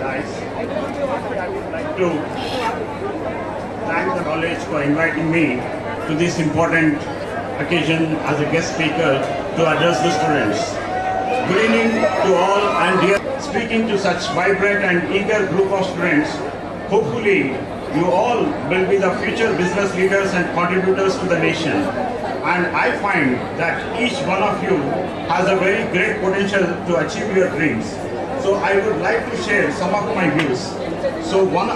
rise. I would like to thank the college for inviting me to this important occasion as a guest speaker to address the students. Good evening to all, and dear, speaking to such vibrant and eager group of students, hopefully you all will be the future business leaders and contributors to the nation. And I find that each one of you has a very great potential to achieve your dreams. So I would like to share some of my views. So one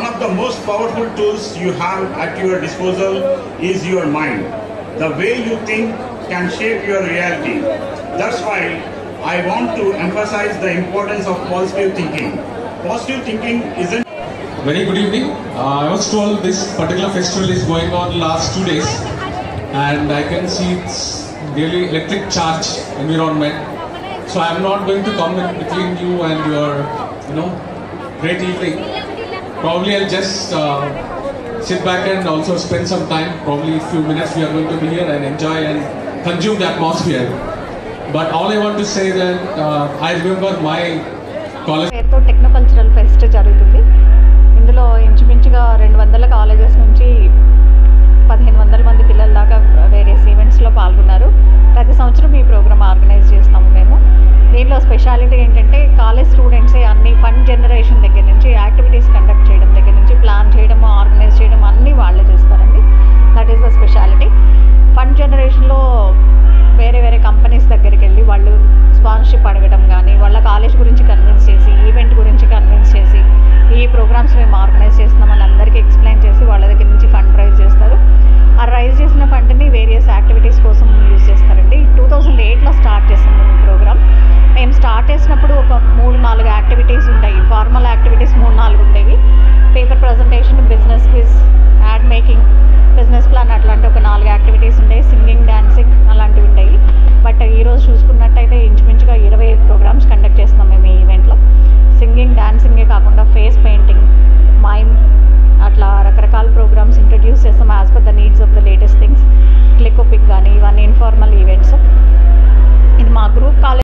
of the most powerful tools you have at your disposal is your mind. The way you think can shape your reality. That's why I want to emphasize the importance of positive thinking. Positive thinking isn't... Very good evening. I was told this particular festival is going on last 2 days, and I can see it's really electric charge environment. So I am not going to come in between you and your, great evening. Probably I'll just sit back and also spend some time. Probably a few minutes we are going to be here and enjoy and consume the atmosphere. But all I want to say that I remember my college. Technocultural fest జరుగుతుంది. ఇందులో ఇంచుమించుగా 200 colleges నుంచి 1500 మంది పిల్లల దాకా various ఈవెంట్స్లో పాల్గొన్నారు. ప్రతి సంవత్సరం ఈ ప్రోగ్రామ్ ఆర్గనైజ్ చేస్తాము మేము. దీనిలో స్పెషాలిటీ ఏంటంటే కాలేజ్ స్టూడెంట్సే అన్ని